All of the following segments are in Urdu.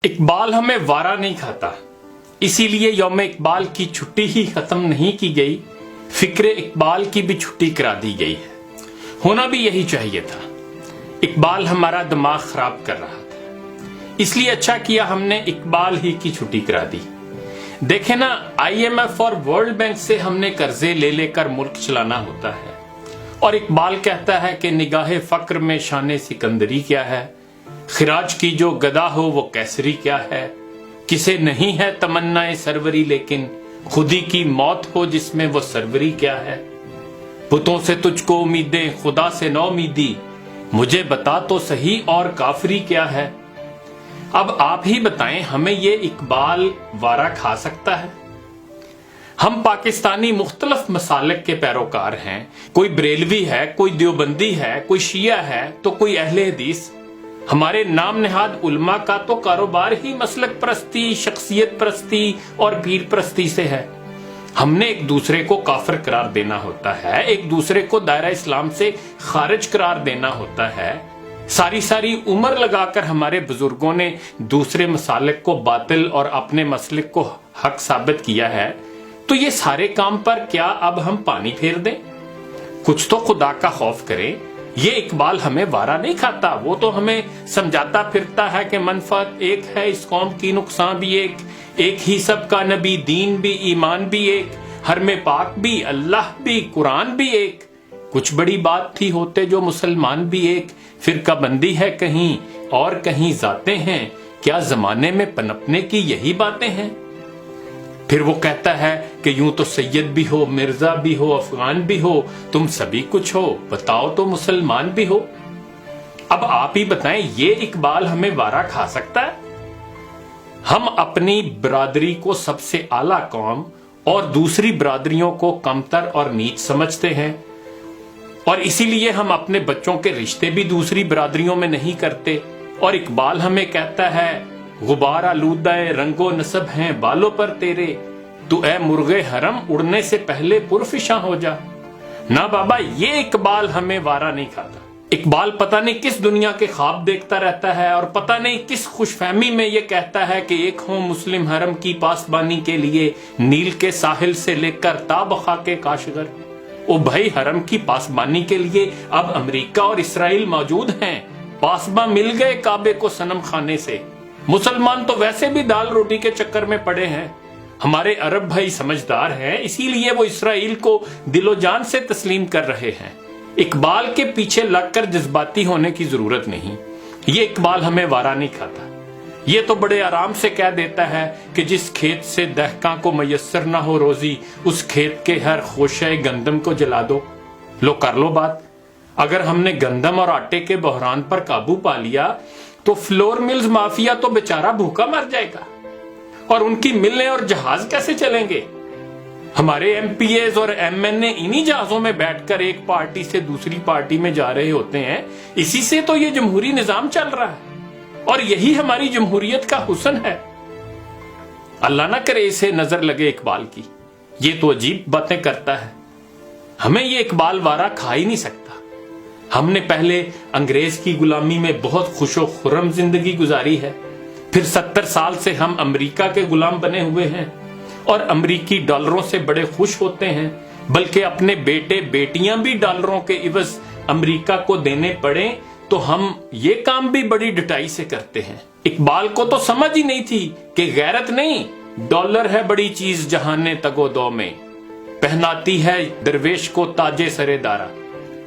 اقبال ہمیں وارا نہیں کھاتا، اسی لیے یوم اقبال کی چھٹی ہی ختم نہیں کی گئی، فکر اقبال کی بھی چھٹی کرا دی گئی ہے۔ ہونا بھی یہی چاہیے تھا۔ اقبال ہمارا دماغ خراب کر رہا تھا، اس لیے اچھا کیا ہم نے اقبال ہی کی چھٹی کرا دی۔ دیکھیں نا، IMF اور ورلڈ بینک سے ہم نے قرضے لے لے کر ملک چلانا ہوتا ہے، اور اقبال کہتا ہے کہ نگاہ فقر میں شان سکندری کیا ہے، خراج کی جو گدا ہو وہ کیسری کیا ہے، کسے نہیں ہے تمنا سروری لیکن خودی کی موت ہو جس میں وہ سروری کیا ہے، بتوں سے تجھ کو امیدیں خدا سے نو امیدی، مجھے بتا تو صحیح اور کافری کیا ہے۔ اب آپ ہی بتائیں، ہمیں یہ اقبال وارا کھا سکتا ہے؟ ہم پاکستانی مختلف مسالک کے پیروکار ہیں، کوئی بریلوی ہے، کوئی دیوبندی ہے، کوئی شیعہ ہے تو کوئی اہل حدیث۔ ہمارے نام نہاد علماء کا تو کاروبار ہی مسلک پرستی، شخصیت پرستی اور پیر پرستی سے ہے۔ ہم نے ایک دوسرے کو کافر قرار دینا ہوتا ہے، ایک دوسرے کو دائرہ اسلام سے خارج قرار دینا ہوتا ہے۔ ساری عمر لگا کر ہمارے بزرگوں نے دوسرے مسالک کو باطل اور اپنے مسلک کو حق ثابت کیا ہے، تو یہ سارے کام پر کیا اب ہم پانی پھیر دیں؟ کچھ تو خدا کا خوف کریں۔ یہ اقبال ہمیں وارا نہیں کھاتا، وہ تو ہمیں سمجھاتا پھرتا ہے کہ منفعت ایک ہے اس قوم کی، نقصان بھی ایک ہی سب کا نبی، دین بھی ایمان بھی ایک، حرم پاک بھی اللہ بھی قرآن بھی ایک، کچھ بڑی بات تھی ہوتے جو مسلمان بھی ایک، فرقہ بندی ہے کہیں اور کہیں ذاتیں ہیں، کیا زمانے میں پنپنے کی یہی باتیں ہیں؟ پھر وہ کہتا ہے کہ یوں تو سید بھی ہو، مرزا بھی ہو، افغان بھی ہو، تم سبھی کچھ ہو، بتاؤ تو مسلمان بھی ہو۔ اب آپ ہی بتائیں، یہ اقبال ہمیں وارا کھا سکتا ہے؟ ہم اپنی برادری کو سب سے اعلیٰ قوم اور دوسری برادریوں کو کمتر اور نیچ سمجھتے ہیں، اور اسی لیے ہم اپنے بچوں کے رشتے بھی دوسری برادریوں میں نہیں کرتے، اور اقبال ہمیں کہتا ہے غبار آلودہ رنگ و نسب ہیں بالوں پر تیرے، تو اے مرغ حرم اڑنے سے پہلے پرفشاں ہو جا۔ نہ بابا، یہ اقبال ہمیں وارا نہیں کھاتا۔ اقبال پتہ نہیں کس دنیا کے خواب دیکھتا رہتا ہے، اور پتہ نہیں کس خوش فہمی میں یہ کہتا ہے کہ ایک ہوں مسلم حرم کی پاسبانی کے لیے نیل کے ساحل سے لے کر تا بخا کے کاشغر۔ او بھائی، حرم کی پاسبانی کے لیے اب امریکہ اور اسرائیل موجود ہیں، پاسباں مل گئے کعبے کو صنم خانے سے۔ مسلمان تو ویسے بھی دال روٹی کے چکر میں پڑے ہیں۔ ہمارے عرب بھائی سمجھدار ہیں، اسی لیے وہ اسرائیل کو دل و جان سے تسلیم کر رہے ہیں۔ اقبال کے پیچھے لگ کر جذباتی ہونے کی ضرورت نہیں، یہ اقبال ہمیں وارا نہیں کھاتا۔ یہ تو بڑے آرام سے کہہ دیتا ہے کہ جس کھیت سے دہقاں کو میسر نہ ہو روزی، اس کھیت کے ہر خوشے گندم کو جلا دو۔ لو کر لو بات۔ اگر ہم نے گندم اور آٹے کے بحران پر قابو پا لیا تو فلور ملز مافیا تو بیچارہ بھوکا مر جائے گا، اور ان کی ملیں اور جہاز کیسے چلیں گے؟ ہمارے MPAs اور MNA انہی جہازوں میں بیٹھ کر ایک پارٹی سے دوسری پارٹی میں جا رہے ہوتے ہیں۔ اسی سے تو یہ جمہوری نظام چل رہا ہے، اور یہی ہماری جمہوریت کا حسن ہے۔ اللہ نہ کرے اسے نظر لگے اقبال کی، یہ تو عجیب باتیں کرتا ہے۔ ہمیں یہ اقبال وارا کھا ہی نہیں سکتا۔ ہم نے پہلے انگریز کی غلامی میں بہت خوش و خرم زندگی گزاری ہے، پھر 70 سال سے ہم امریکہ کے غلام بنے ہوئے ہیں، اور امریکی ڈالروں سے بڑے خوش ہوتے ہیں، بلکہ اپنے بیٹے بیٹیاں بھی ڈالروں کے عوض امریکہ کو دینے پڑیں تو ہم یہ کام بھی بڑی ڈٹائی سے کرتے ہیں۔ اقبال کو تو سمجھ ہی نہیں تھی کہ غیرت نہیں، ڈالر ہے بڑی چیز جہان تگو دو میں، پہناتی ہے درویش کو تاج سرے دارا۔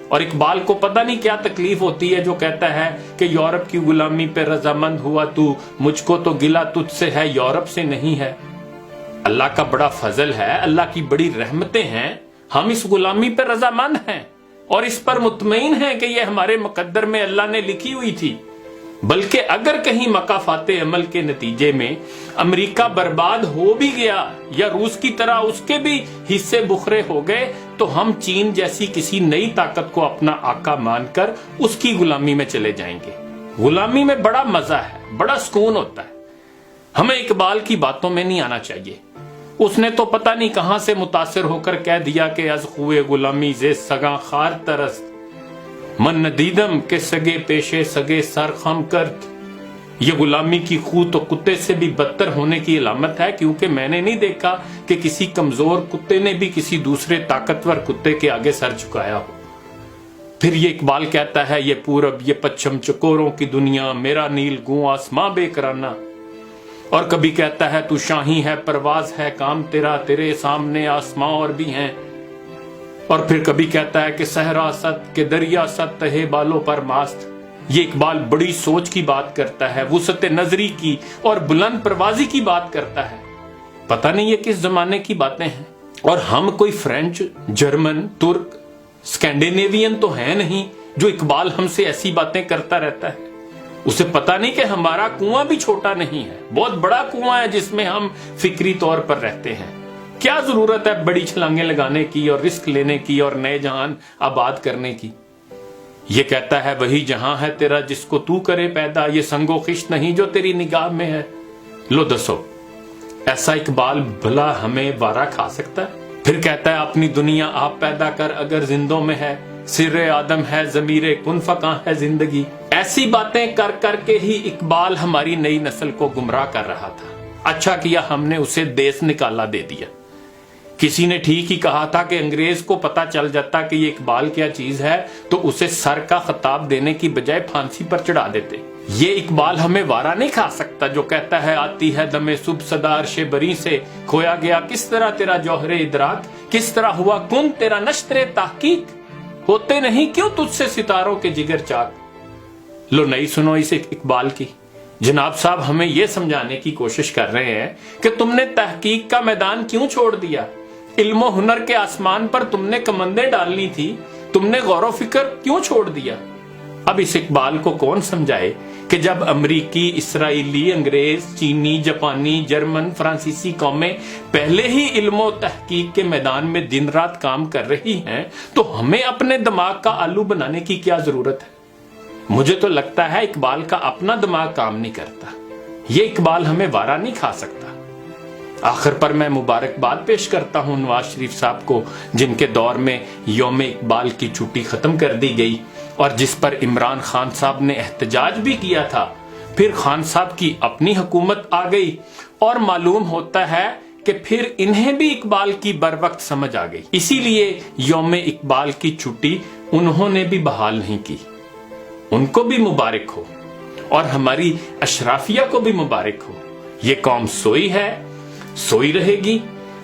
اور اقبال کو پتہ نہیں کیا تکلیف ہوتی ہے جو کہتا ہے کہ یورپ کی غلامی پہ رضامند ہوا تو، مجھ کو تو گلہ تجھ سے ہے یورپ سے نہیں ہے۔ اللہ کا بڑا فضل ہے، اللہ کی بڑی رحمتیں ہیں، ہم اس غلامی پہ رضامند ہیں اور اس پر مطمئن ہیں کہ یہ ہمارے مقدر میں اللہ نے لکھی ہوئی تھی۔ بلکہ اگر کہیں مکافات عمل کے نتیجے میں امریکہ برباد ہو بھی گیا یا روس کی طرح اس کے بھی حصے بکھرے ہو گئے تو ہم چین جیسی کسی نئی طاقت کو اپنا آقا مان کر اس کی غلامی میں چلے جائیں گے۔ غلامی میں بڑا مزہ ہے، بڑا سکون ہوتا ہے۔ ہمیں اقبال کی باتوں میں نہیں آنا چاہیے۔ اس نے تو پتہ نہیں کہاں سے متاثر ہو کر کہہ دیا کہ از خوئے غلامی زے سگاں خار ترست، من ندیدم کے سگے پیشے سگے سر خم کرت، یہ غلامی کی خو تو کتے سے بھی بدتر ہونے کی علامت ہے، کیونکہ میں نے نہیں دیکھا کہ کسی کمزور کتے نے بھی کسی دوسرے طاقتور کتے کے آگے سر جھکایا ہو۔ پھر یہ اقبال کہتا ہے، یہ پورب یہ پچھم چکوروں کی دنیا، میرا نیل گوں آسماں بے کرانہ۔ اور کبھی کہتا ہے، تو شاہی ہے پرواز ہے کام تیرا، تیرے سامنے آسماں اور بھی ہیں۔ اور پھر کبھی کہتا ہے کہ صحرا ست کہ دریا ست تہے بالوں پر ماست۔ یہ اقبال بڑی سوچ کی بات کرتا ہے، وسعت نظری کی اور بلند پروازی کی بات کرتا ہے۔ پتہ نہیں یہ کس زمانے کی باتیں ہیں، اور ہم کوئی فرینچ، جرمن، ترک، اسکینڈینیوین تو ہے نہیں جو اقبال ہم سے ایسی باتیں کرتا رہتا ہے۔ اسے پتہ نہیں کہ ہمارا کنواں بھی چھوٹا نہیں ہے، بہت بڑا کنواں ہے جس میں ہم فکری طور پر رہتے ہیں۔ کیا ضرورت ہے بڑی چھلانگیں لگانے کی اور رسک لینے کی اور نئے جہان آباد کرنے کی؟ یہ کہتا ہے، وہی جہاں ہے تیرا جس کو تو کرے پیدا، یہ سنگ و خشت نہیں جو تیری نگاہ میں ہے۔ لو دسو، ایسا اقبال بھلا ہمیں وارا کھا سکتا ہے؟ پھر کہتا ہے، اپنی دنیا آپ پیدا کر اگر زندوں میں ہے، سر آدم ہے ضمیر کن فکاں ہے زندگی۔ ایسی باتیں کر کر کے ہی اقبال ہماری نئی نسل کو گمراہ کر رہا تھا۔ اچھا کیا ہم نے اسے دیس نکالا دے دیا۔ کسی نے ٹھیک ہی کہا تھا کہ انگریز کو پتا چل جاتا کہ یہ اقبال کیا چیز ہے تو اسے سر کا خطاب دینے کی بجائے پھانسی پر چڑھا دیتے۔ یہ اقبال ہمیں وارا نہیں کھا سکتا جو کہتا ہے، آتی ہے دمے صبح صدا عرش بری سے، کھویا گیا کس طرح تیرا جوہر ادراک، کس طرح ہوا کن تیرا نشتر تحقیق، ہوتے نہیں کیوں تجھ سے ستاروں کے جگر چاک۔ لو نہیں سنو اس اقبال کی۔ جناب صاحب ہمیں یہ سمجھانے کی کوشش کر رہے ہیں کہ تم نے تحقیق کا میدان کیوں چھوڑ دیا، علم و ہنر کے آسمان پر تم نے کمندیں ڈالنی تھی، تم نے غور و فکر کیوں چھوڑ دیا؟ اب اس اقبال کو کون سمجھائے کہ جب امریکی، اسرائیلی، انگریز، چینی، جاپانی، جرمن، فرانسیسی قومیں پہلے ہی علم و تحقیق کے میدان میں دن رات کام کر رہی ہیں تو ہمیں اپنے دماغ کا آلو بنانے کی کیا ضرورت ہے؟ مجھے تو لگتا ہے اقبال کا اپنا دماغ کام نہیں کرتا، یہ اقبال ہمیں وارا نہیں کھا سکتا۔ آخر پر میں مبارکباد پیش کرتا ہوں نواز شریف صاحب کو، جن کے دور میں یوم اقبال کی چھٹی ختم کر دی گئی اور جس پر عمران خان صاحب نے احتجاج بھی کیا تھا۔ پھر خان صاحب کی اپنی حکومت آ گئی اور معلوم ہوتا ہے کہ پھر انہیں بھی اقبال کی بر وقت سمجھ آ گئی، اسی لیے یوم اقبال کی چھٹی انہوں نے بھی بحال نہیں کی۔ ان کو بھی مبارک ہو اور ہماری اشرافیہ کو بھی مبارک ہو۔ یہ قوم سوئی ہے، سوئی رہے گی،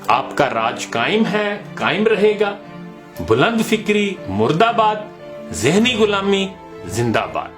آپ کا راج قائم ہے، قائم رہے گا۔ بلند فکری مردہ باد، ذہنی غلامی زندہ باد۔